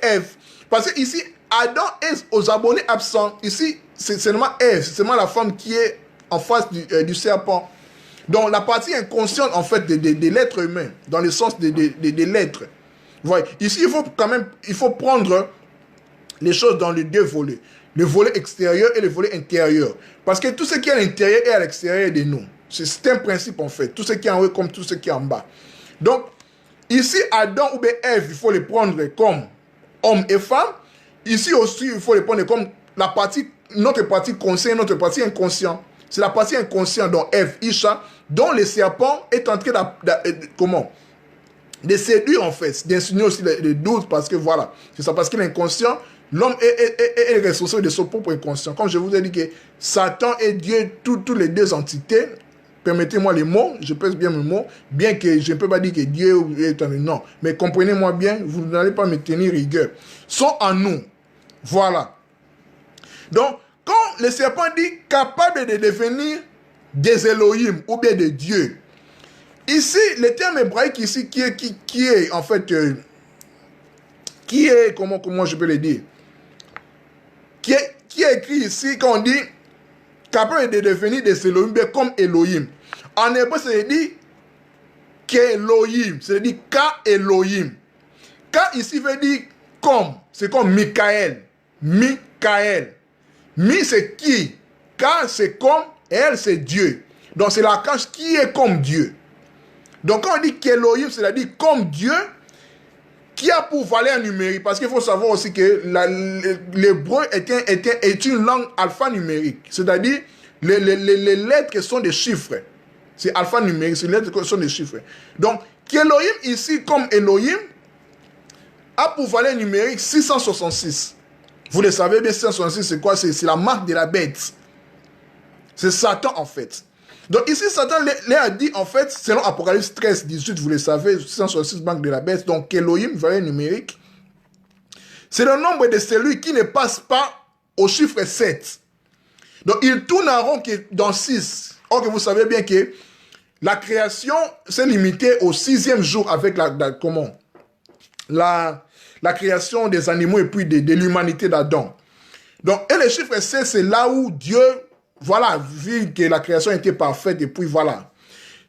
Ève. Parce que ici, Adam est aux abonnés absents. Ici, c'est seulement Ève, c'est seulement la femme qui est en face du serpent. Donc, la partie inconsciente, en fait, de l'être humain, dans le sens de l'être. Voyez, ici, il faut prendre les choses dans les deux volets. Le volet extérieur et le volet intérieur. Parce que tout ce qui est à l'intérieur est à l'extérieur de nous. C'est un principe, en fait. Tout ce qui est en haut comme tout ce qui est en bas. Donc, ici, Adam ou bien Ève, il faut les prendre comme homme et femme. Ici aussi, il faut les prendre comme notre partie consciente, notre partie inconsciente. C'est la partie inconsciente dont Ève, Isha, dont le serpent est en train de séduire, en fait. D'insinuer aussi les doutes, parce que voilà. C'est ça, parce que l'inconscient, l'homme est responsable de son propre inconscient. Comme je vous ai dit que Satan et Dieu, toutes les deux entités, permettez-moi les mots, je pèse bien mes mots, bien que je ne peux pas dire que Dieu est en nous. Non, mais comprenez-moi bien, vous n'allez pas me tenir rigueur. Sont en nous. Voilà. Donc, quand le serpent dit capable de devenir des Elohim ou bien des dieux, ici, le terme hébraïque ici qui est en fait, qui est, comment je peux le dire, qui est écrit ici quand on dit capable de devenir des Elohim, bien comme Elohim. En hébreu, c'est dit qu'Elohim, c'est-à-dire K-Elohim. K ici veut dire comme, c'est comme Michael. Michael. Mi c'est qui, K c'est comme, et elle c'est Dieu. Donc c'est l'archange qui est comme Dieu. Donc quand on dit qu'Elohim, c'est-à-dire comme Dieu, qui a pour valeur numérique, parce qu'il faut savoir aussi que l'hébreu est une langue alphanumérique, c'est-à-dire les lettres qui sont des chiffres. C'est alphanumérique, c'est les lettres qui sont des chiffres. Donc, qu'Elohim ici, comme Elohim, a pour valeur numérique 666. Vous le savez bien, 666, c'est quoi? C'est la marque de la bête. C'est Satan, en fait. Donc ici, Satan a dit, en fait, selon Apocalypse 13, 18, vous le savez, 666 marque de la bête, donc Elohim, valeur numérique, c'est le nombre de celui qui ne passe pas au chiffre 7. Donc il tourne en rond dans 6. Or que vous savez bien que la création s'est limitée au 6e jour avec la création des animaux et puis de l'humanité d'Adam. Donc, et le chiffre 7, c'est là où Dieu, voilà, vu que la création était parfaite, et puis voilà.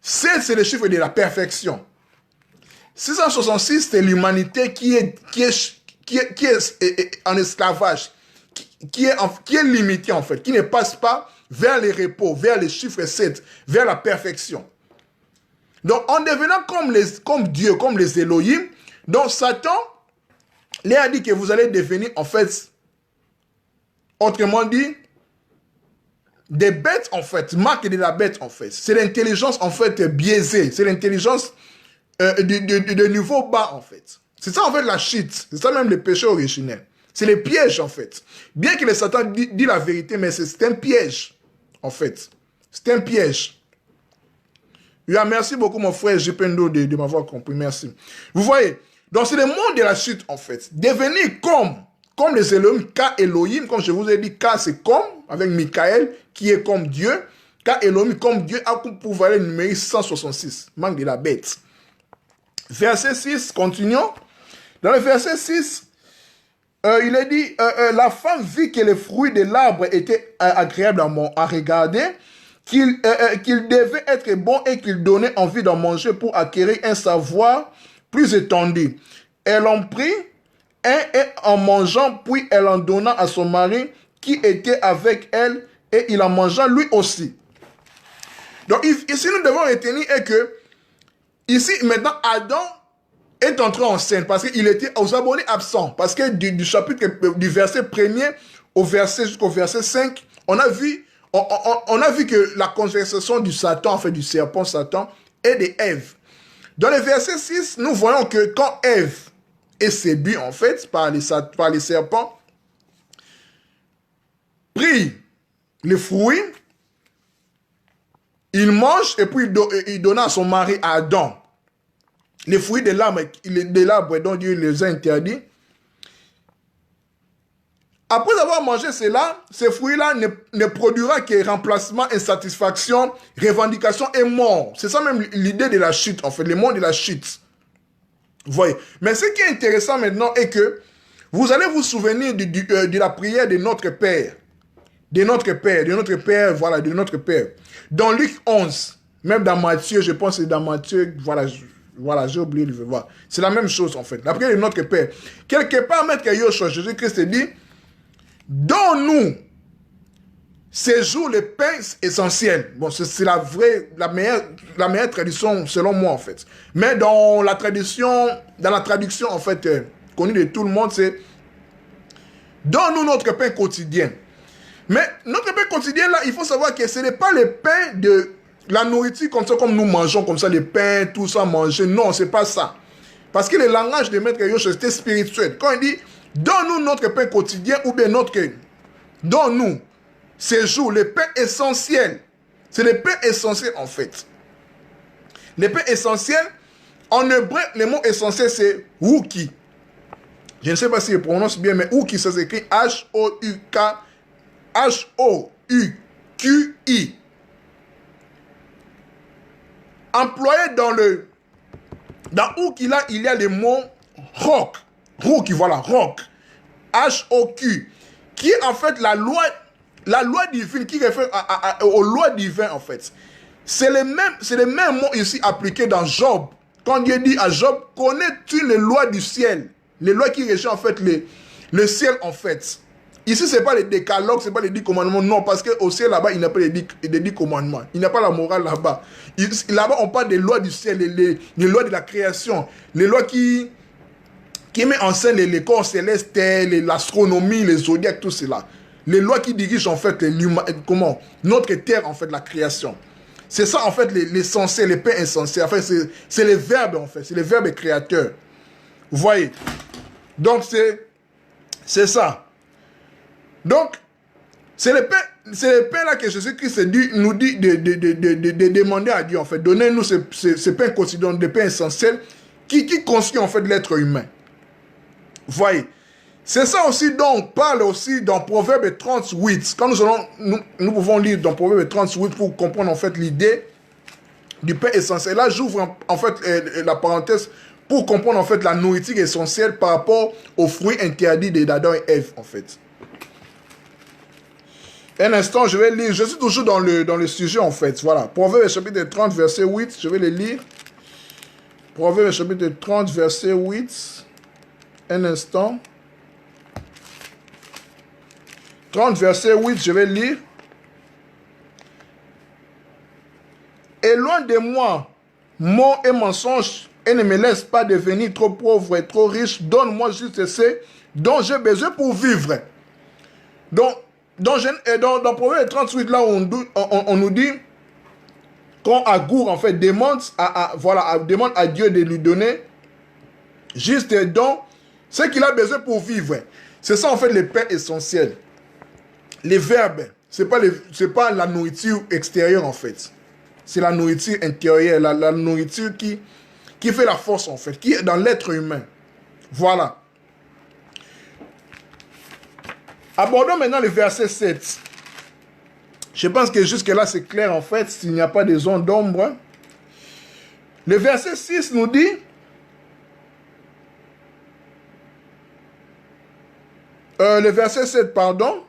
7, c'est le chiffre de la perfection. 666, c'est l'humanité qui est en esclavage, qui est limitée en fait, qui ne passe pas vers le repos, vers le chiffre 7, vers la perfection. Donc, en devenant comme Dieu, comme les Elohim, donc Satan lui a dit que vous allez devenir, en fait, autrement dit, des bêtes, en fait, marque de la bête, en fait. C'est l'intelligence, en fait, biaisée. C'est l'intelligence de niveau bas, en fait. C'est ça, en fait, la chute. C'est ça même le péché originel. C'est le piège, en fait. Bien que le Satan dit la vérité, mais c'est un piège, en fait. C'est un piège. Oui, merci beaucoup, mon frère Jependo, de m'avoir compris. Merci. Vous voyez, donc c'est le monde de la chute, en fait. Devenir comme les Elohim, K Elohim, comme je vous ai dit, K c'est comme, avec Michael, qui est comme Dieu. car Elohim, comme Dieu, a pour valeur numérique 166. Manque de la bête. Verset 6, continuons. Dans le verset 6, il est dit, la femme vit que les fruits de l'arbre étaient agréables à regarder, qu'il devait être bon et qu'il donnait envie d'en manger pour acquérir un savoir plus étendu. Elle en prit un et en mangeant, puis elle en donna à son mari qui était avec elle et il en mangea lui aussi. Donc ici nous devons retenir que ici maintenant Adam est entré en scène parce qu'il était aux abonnés absents. Parce que du chapitre, du verset 1er au verset jusqu'au verset 5, on a vu que la conversation du Satan, en fait du serpent Satan, et de Ève. Dans le verset 6, nous voyons que quand Ève est séduite, en fait, par les serpents, prit les fruits, il mange et puis il donna à son mari Adam les fruits de l'arbre dont Dieu les a interdits. Après avoir mangé cela, ces fruits-là ne produira que remplacement, insatisfaction, revendication et mort. C'est ça même l'idée de la chute, en fait, le monde de la chute. Vous voyez. Mais ce qui est intéressant maintenant est que vous allez vous souvenir de la prière de notre Père. De notre Père, voilà, de notre Père. Dans Luc 11, même dans Matthieu, je pense que c'est dans Matthieu, voilà, j'ai oublié de le voir. C'est la même chose, en fait. La prière de notre Père. Quelque part, Maître Yoshua, Jésus-Christ dit, donne-nous ces jours les pains essentiels. Bon, c'est la meilleure tradition, selon moi, en fait. Mais dans la traduction, en fait, connue de tout le monde, c'est donne-nous notre pain quotidien. Mais notre pain quotidien, là, il faut savoir que ce n'est pas le pain de la nourriture comme ça, comme nous mangeons, comme ça, les pains, tout ça, manger. Non, c'est pas ça. Parce que le langage de Maître Yoshua, c'était spirituel. Quand il dit, donne-nous notre pain quotidien, ou bien donne-nous ces jours, les pains essentiels. C'est les pains essentiels, en fait. Les pains essentiels, en hébreu, le mot essentiel, c'est Wouki. Je ne sais pas si je prononce bien, mais Wouki, ça s'écrit H-O-U-Q-I. Employé dans Wouki, là, il y a le mot rock. Wouki, voilà, rock. H-O-Q. Qui est en fait la loi divine, qui réfère aux lois divines, en fait. C'est le même mot ici appliqué dans Job. Quand Dieu dit à Job, connais-tu les lois du ciel? Les lois qui régissent en fait le ciel, en fait. Ici, ce n'est pas les décalogues, ce n'est pas les 10 commandements. Non, parce qu'au ciel, là-bas, il n'y a pas les 10 commandements. Il n'y a pas la morale là-bas. Là-bas, on parle des lois du ciel, les lois de la création. Les lois qui met en scène les corps célestes, l'astronomie, les zodiacs, tout cela. Les lois qui dirigent en fait notre terre, en fait, la création. C'est ça, en fait, l'essentiel, les pains essentiels. Enfin, c'est les verbes, en fait. C'est les verbes créateurs. Vous voyez? Donc, c'est ça. Donc, c'est le pain là que Jésus-Christ nous dit de demander à Dieu, en fait. Donnez-nous ces pains quotidiens, des pains essentiels qui constituent, en fait, l'être humain. Vous voyez? C'est ça aussi dont on parle aussi dans Proverbe 38. Quand nous pouvons lire dans Proverbe 38 pour comprendre, en fait, l'idée du pain essentiel. Là, j'ouvre, en fait, la parenthèse pour comprendre, en fait, la nourriture essentielle par rapport aux fruits interdits d'Adam et Ève, en fait. Un instant, je vais lire. Je suis toujours dans le sujet, en fait. Voilà. Proverbe chapitre 30, verset 8. Je vais le lire. Proverbe chapitre 30, verset 8. Un instant. 30, verset 8, je vais lire. Éloigne de moi mot et mensonge et ne me laisse pas devenir trop pauvre et trop riche. Donne-moi juste ce dont j'ai besoin pour vivre. Donc, dans Proverbe 38, là, on nous dit, quand Agour, en fait, demande à Dieu de lui donner juste donc ce qu'il a besoin pour vivre. C'est ça, en fait, le pain essentiel. Les verbes, c'est pas la nourriture extérieure, en fait. C'est la nourriture intérieure, la nourriture qui fait la force, en fait, qui est dans l'être humain. Voilà. Abordons maintenant le verset 7. Je pense que jusque-là, c'est clair, en fait, s'il n'y a pas de zone d'ombre. Le verset 6 nous dit, le verset 7, pardon.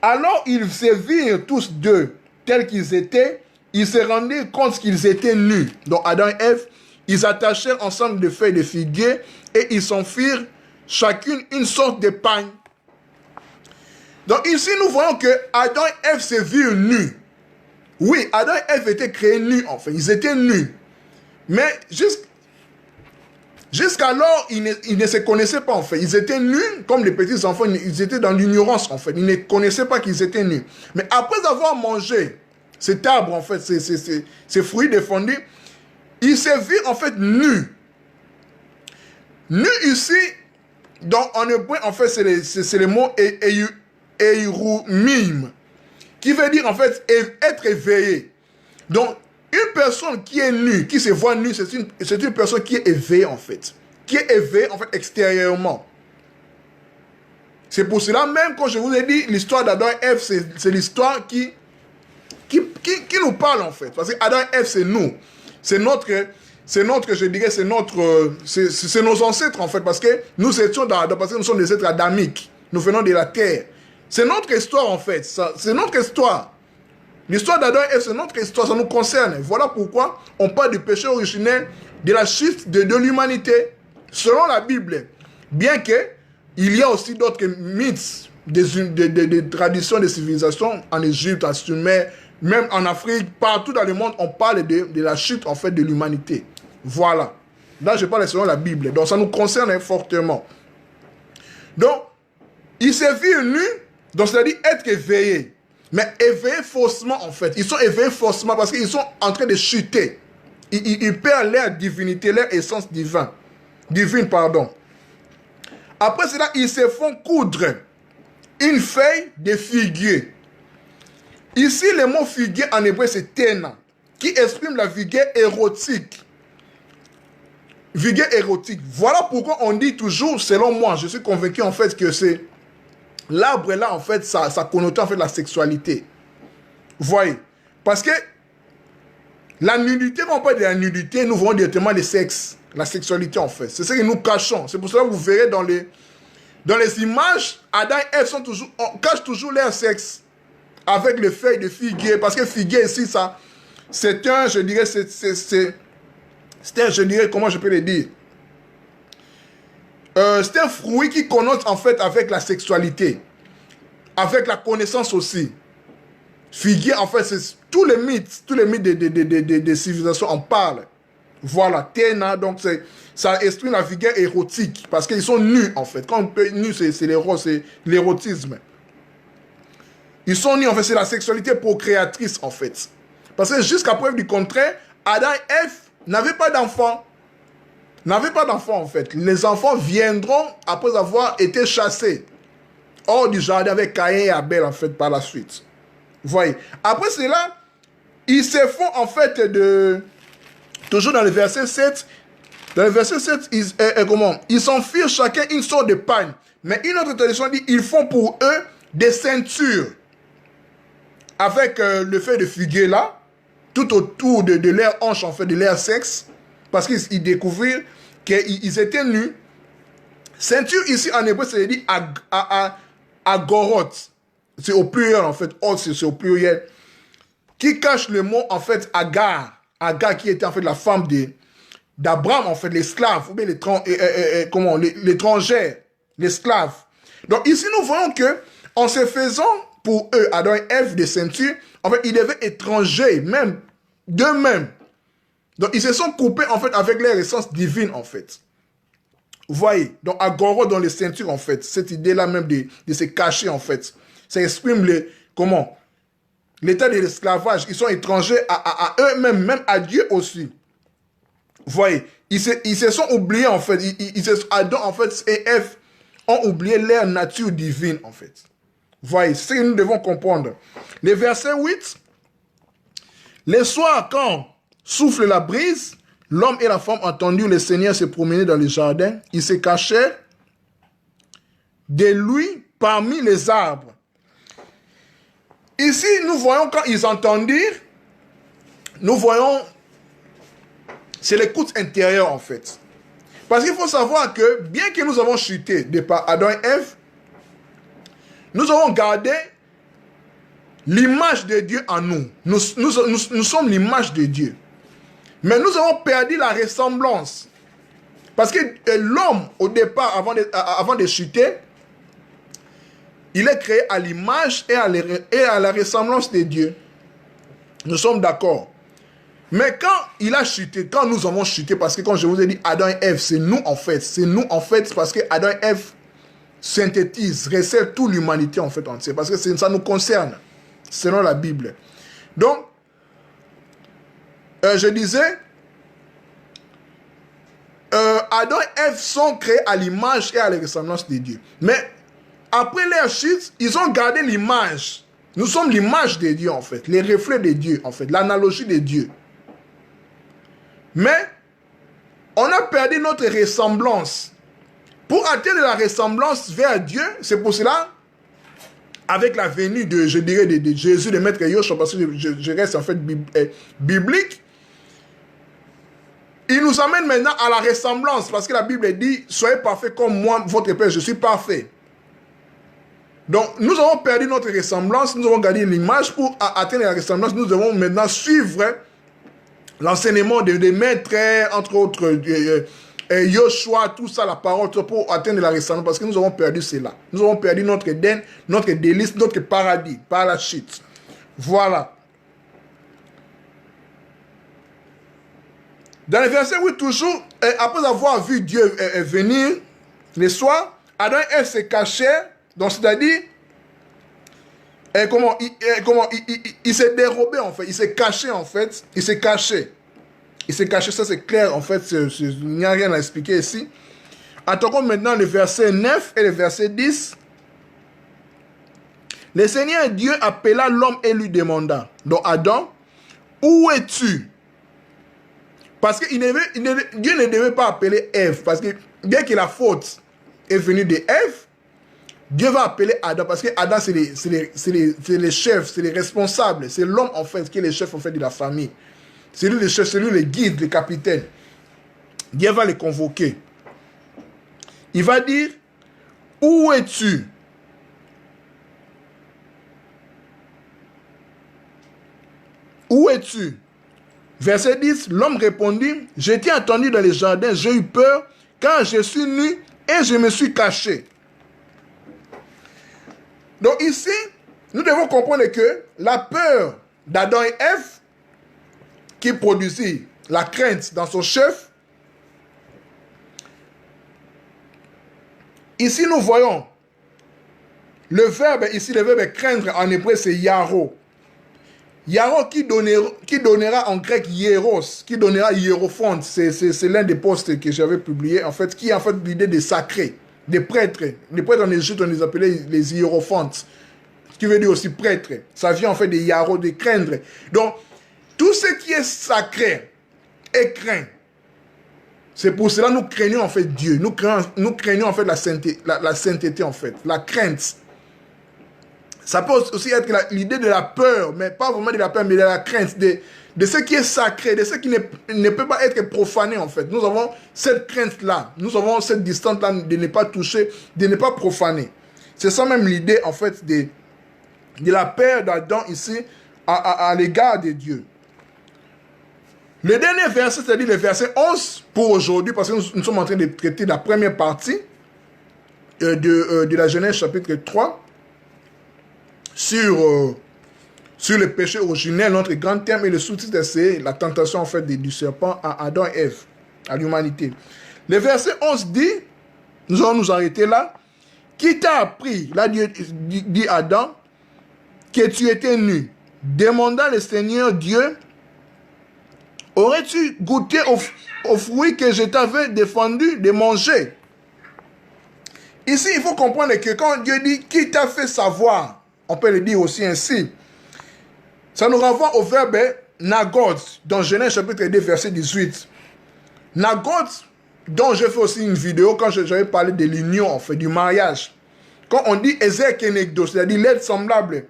Alors, ils se virent tous deux, tels qu'ils étaient. Ils se rendaient compte qu'ils étaient nus. Donc, Adam et Ève, ils attachèrent ensemble de feuilles de figuier et ils s'en firent chacune une sorte de pagne. Donc, ici, nous voyons que Adam et Ève se virent nus. Oui, Adam et Ève étaient créés nus, en fait. Ils étaient nus. Mais jusqu'alors, ils ne se connaissaient pas, en fait. Ils étaient nus, comme les petits enfants, ils étaient dans l'ignorance, en fait. Ils ne connaissaient pas qu'ils étaient nus. Mais après avoir mangé cet arbre, en fait, ces fruits défendus, ils se virent, en fait, nus. Nus ici, en hébreu, en fait, c'est le mot Eirumim, qui veut dire, en fait, être éveillé. Donc, une personne qui est nue, qui se voit nue, c'est une personne qui est éveillée, en fait. Qui est éveillée, en fait, extérieurement. C'est pour cela, même quand je vous ai dit, l'histoire d'Adam et Ève, c'est l'histoire qui nous parle, en fait. Parce que Adam et Ève, c'est nous. C'est nos ancêtres, en fait. Parce que nous étions parce que nous sommes des êtres adamiques. Nous venons de la terre. C'est notre histoire, en fait. C'est notre histoire. L'histoire d'Adam et Ève, c'est notre histoire, ça nous concerne. Voilà pourquoi on parle du péché originel, de la chute de l'humanité, selon la Bible. Bien qu'il y a aussi d'autres mythes, des traditions, des civilisations, en Égypte, en Sumer, même en Afrique, partout dans le monde, on parle de la chute, en fait, de l'humanité. Voilà. Là, je parle selon la Bible. Donc, ça nous concerne fortement. Donc, ils se virent nus, donc c'est-à-dire être éveillés. Mais éveillés faussement, en fait. Ils sont éveillés faussement parce qu'ils sont en train de chuter. Ils perdent leur divinité, leur essence divine, pardon. Après cela, ils se font coudre une feuille de figuier. Ici, le mot figuier en hébreu, c'est tena, qui exprime la vigueur érotique. Vigueur érotique. Voilà pourquoi on dit toujours, selon moi, je suis convaincu en fait que c'est l'arbre là, en fait, ça connote en fait la sexualité. Vous voyez? Parce que la nudité, quand on parle de la nudité, nous voyons directement le sexe, la sexualité en fait. C'est ce que nous cachons. C'est pour cela que vous verrez dans les images, Adam et Ève cachent toujours leur sexe avec les feuilles de figuier. Parce que figuier ici, c'est un, je dirais, je dirais, comment je peux le dire? C'est un fruit qui connote en fait avec la sexualité, avec la connaissance aussi. Figuier, en fait, c'est tous les mythes des civilisations en parlent. Voilà, Tena, donc ça exprime la vigueur érotique, parce qu'ils sont nus en fait. Quand on peut nus, c'est l'érotisme. Ils sont nus, en fait, c'est la sexualité procréatrice en fait. Parce que jusqu'à preuve du contraire, Adam et Ève n'avaient pas d'enfants. En fait. Les enfants viendront après avoir été chassés hors du jardin avec Caïn et Abel en fait par la suite. Vous voyez. Après cela, ils se font en fait toujours dans le verset 7, ils s'en firent chacun une sorte de pagne. Mais une autre tradition dit, ils font pour eux des ceintures avec le fait de figuier là, tout autour de leur hanche en fait, de leur sexe. Parce qu'ils découvrirent qu'ils étaient nus. Ceinture ici en hébreu, c'est dit agorot. C'est au pluriel en fait. C'est au pluriel. Qui cache le mot en fait Agar. Agar qui était en fait la femme d'Abraham en fait, l'esclave. Ou bien l'étrangère. L'esclave. Donc ici nous voyons que en se faisant pour eux, Adam et Ève des ceintures, en fait ils devaient étrangers même d'eux-mêmes. Donc, ils se sont coupés, en fait, avec leur essence divine, en fait. Vous voyez? Donc, agoro dans les ceintures, en fait. Cette idée-là même de se cacher, en fait. Ça exprime l'état de l'esclavage. Ils sont étrangers à eux-mêmes, même à Dieu aussi. Vous voyez? Ils se sont oubliés, en fait. Adam, en fait, et Ève ont oublié leur nature divine, en fait. Vous voyez? C'est ce que nous devons comprendre. Le verset 8. Les soirs, quand souffle la brise, l'homme et la femme entendirent le Seigneur se promener dans le jardin. Ils se cachaient de lui parmi les arbres. Ici, nous voyons quand ils entendirent, nous voyons, c'est l'écoute intérieure en fait. Parce qu'il faut savoir que, bien que nous avons chuté de par Adam et Ève, nous avons gardé l'image de Dieu en nous. Nous sommes l'image de Dieu. Mais nous avons perdu la ressemblance. Parce que l'homme, au départ, avant de chuter, il est créé à l'image et à la ressemblance de Dieu. Nous sommes d'accord. Mais quand il a chuté, quand nous avons chuté, parce que quand je vous ai dit Adam et Ève, c'est nous en fait. C'est nous en fait parce que Adam et Ève synthétisent, recèlent toute l'humanité en fait entière. Parce que ça nous concerne, selon la Bible. Donc, je disais, Adam et Ève sont créés à l'image et à la ressemblance de Dieu. Mais après leur chute, ils ont gardé l'image. Nous sommes l'image de Dieu en fait, les reflets de Dieu en fait, l'analogie de Dieu. Mais on a perdu notre ressemblance. Pour atteindre la ressemblance vers Dieu, c'est pour cela, avec la venue de, je dirais, de Jésus, de Maître Yoshua, parce que je reste en fait biblique, il nous amène maintenant à la ressemblance, parce que la Bible dit, soyez parfaits comme moi, votre Père, je suis parfait. Donc, nous avons perdu notre ressemblance, nous avons gardé l'image. Pour atteindre la ressemblance, nous devons maintenant suivre l'enseignement des maîtres, entre autres, Yoshua, tout ça, la parole, pour atteindre la ressemblance, parce que nous avons perdu cela. Nous avons perdu notre Éden, notre délice, notre paradis, par la chute. Voilà. Dans le verset 8, toujours, après avoir vu Dieu venir le soir, Adam et Ève se cachèrent, donc c'est-à-dire, il s'est dérobé en fait, il s'est caché en fait, il s'est caché. Il s'est caché, ça c'est clair en fait, il n'y a rien à expliquer ici. Attaquons maintenant le verset 9 et le verset 10. Le Seigneur Dieu appela l'homme et lui demanda, donc Adam, où es-tu? Parce que Dieu ne devait pas appeler Ève, parce que bien que la faute est venue de Ève, Dieu va appeler Adam, parce que Adam c'est les chefs, c'est les responsables, c'est l'homme en fait qui est le chef en fait de la famille. C'est lui le chef, c'est lui le guide, le capitaine. Dieu va les convoquer. Il va dire, où es-tu? Où es-tu? Verset 10, l'homme répondit, je t'ai entendu dans les jardins, j'ai eu peur, car je suis nu et je me suis caché. Donc ici, nous devons comprendre que la peur d'Adam et Ève, qui produisit la crainte dans son chef, ici nous voyons le verbe craindre en hébreu c'est yaro. Yaro qui donnera en grec hieros, qui donnera hierophante, c'est l'un des postes que j'avais publié, en fait, qui est en fait l'idée de sacré, des prêtres. Les prêtres en Égypte, on les appelait les hiérophantes, qui veut dire aussi prêtre. Ça vient en fait de yaro, de craindre. Donc, tout ce qui est sacré est craint. C'est pour cela que nous craignons en fait Dieu. Nous craignons en fait la sainteté en fait, la crainte. Ça peut aussi être l'idée de la peur, mais pas vraiment de la peur, mais de la crainte, de ce qui est sacré, de ce qui ne peut pas être profané en fait. Nous avons cette crainte-là, nous avons cette distance-là de ne pas toucher, de ne pas profaner. C'est ça même l'idée en fait de la peur d'Adam ici à l'égard de Dieu. Le dernier verset, c'est-à-dire le verset 11 pour aujourd'hui, parce que nous sommes en train de traiter la première partie de la Genèse chapitre 3 sur le péché originel, notre grand thème, et le sous-titre c'est la tentation en fait du serpent à Adam et Ève, à l'humanité. Le verset 11 dit, nous allons nous arrêter là, qui t'a appris, là Dieu dit Adam, que tu étais nu, demanda le Seigneur Dieu, aurais-tu goûté au fruit que je t'avais défendu de manger? Ici, il faut comprendre que quand Dieu dit « qui t'a fait savoir », on peut le dire aussi ainsi. Ça nous renvoie au verbe « nagot » dans Genèse chapitre 2, verset 18. « Nagot », dont j'ai fait aussi une vidéo quand j'avais parlé de l'union, en fait, du mariage. Quand on dit « ezer kenegdo », c'est-à-dire l'aide semblable.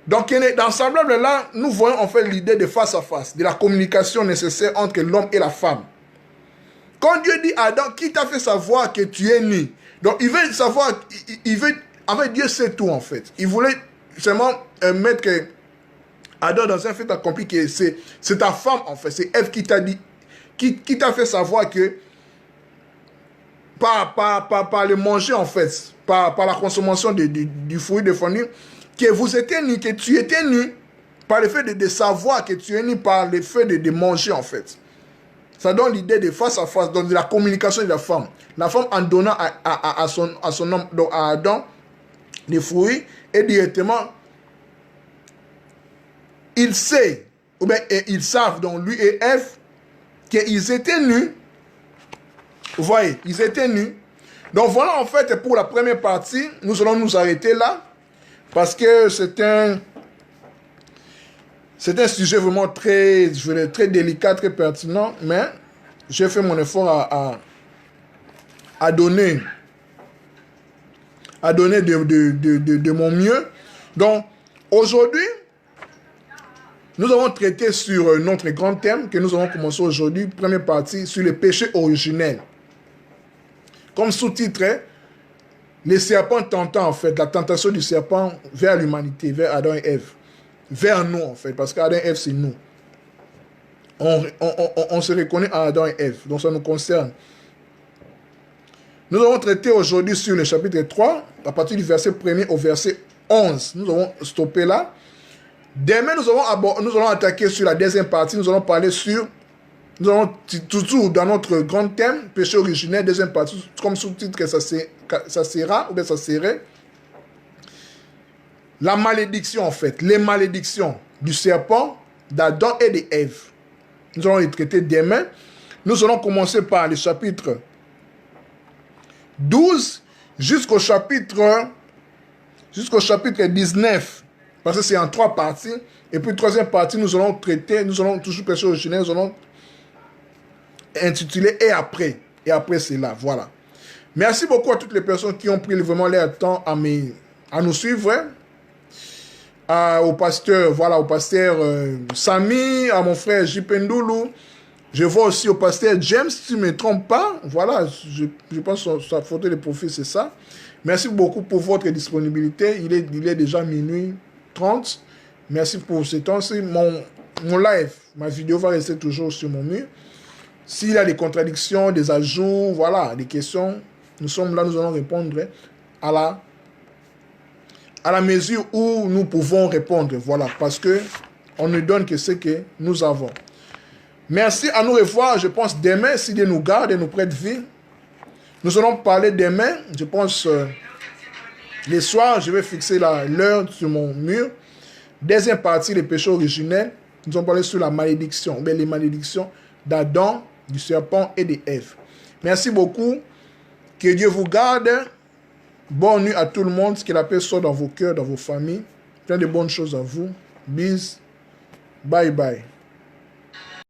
Donc, dans ce semblable-là, nous voyons en fait l'idée de face à face, de la communication nécessaire entre l'homme et la femme. Quand Dieu dit à Adam, qui t'a fait savoir que tu es né? Donc, il veut savoir, en fait, Dieu sait tout en fait. Il voulait seulement mettre que Adam dans un fait accompli que c'est ta femme en fait, c'est Ève qui t'a dit, qui t'a fait savoir que par le manger en fait, par la consommation du fruit défendu, que vous étiez nus, que tu étais nu, par le fait de savoir que tu es nu, par le fait de manger en fait. Ça donne l'idée de face à face, donc de la communication de la femme. La femme en donnant à son homme, donc à Adam, les fruits, et directement, il sait, ou bien ils savent, donc lui et Ève, qu'ils étaient nus. Vous voyez, ils étaient nus. Donc voilà en fait pour la première partie, nous allons nous arrêter là, parce que c'est un sujet vraiment très délicat, très pertinent, mais j'ai fait mon effort à donner de mon mieux. Donc aujourd'hui, nous avons traité sur notre grand thème que nous avons commencé aujourd'hui, première partie, sur le péché originel. Comme sous-titre, les serpents tentant en fait, la tentation du serpent vers l'humanité, vers Adam et Ève. Vers nous en fait, parce qu'Adam et Ève c'est nous. On se reconnaît à Adam et Ève, donc ça nous concerne. Nous avons traité aujourd'hui sur le chapitre 3, à partir du verset 1er au verset 11. Nous avons stoppé là. Demain, nous allons attaquer sur la deuxième partie. Nous allons parler sur... Nous allons toujours dans notre grand thème, péché originel, deuxième partie, comme sous-titre que ça sera, ou bien ça serait, la malédiction en fait, les malédictions du serpent, d'Adam et d'Ève. Nous allons les traiter demain. Nous allons commencer par le chapitre 12 jusqu'au chapitre 19. Parce que c'est en 3 parties. Et puis, troisième partie, nous allons traiter, nous allons toujours péché originel, nous allons intituler et après cela. Voilà. Merci beaucoup à toutes les personnes qui ont pris vraiment leur temps à nous suivre. Au pasteur, Samy, à mon frère Jipendoulou. Je vois aussi au pasteur James, si je ne me trompe pas. Voilà, je pense que sa photo de profil, c'est ça. Merci beaucoup pour votre disponibilité. Il est déjà minuit 30. Merci pour ce temps-ci. Mon live, ma vidéo va rester toujours sur mon mur. S'il y a des contradictions, des ajouts, voilà, des questions, nous sommes là, nous allons répondre à la mesure où nous pouvons répondre. Voilà, parce que on ne donne que ce que nous avons. Merci, à nous revoir, je pense, demain, si Dieu nous garde et nous prête vie. Nous allons parler demain, je pense, les soirs, je vais fixer l'heure sur mon mur. Deuxième partie, les péchés originels. Nous allons parler sur la malédiction, bien les malédictions d'Adam, du serpent et d'Ève. Merci beaucoup. Que Dieu vous garde. Bonne nuit à tout le monde. Que la paix soit dans vos cœurs, dans vos familles. Plein de bonnes choses à vous. Bis. Bye bye.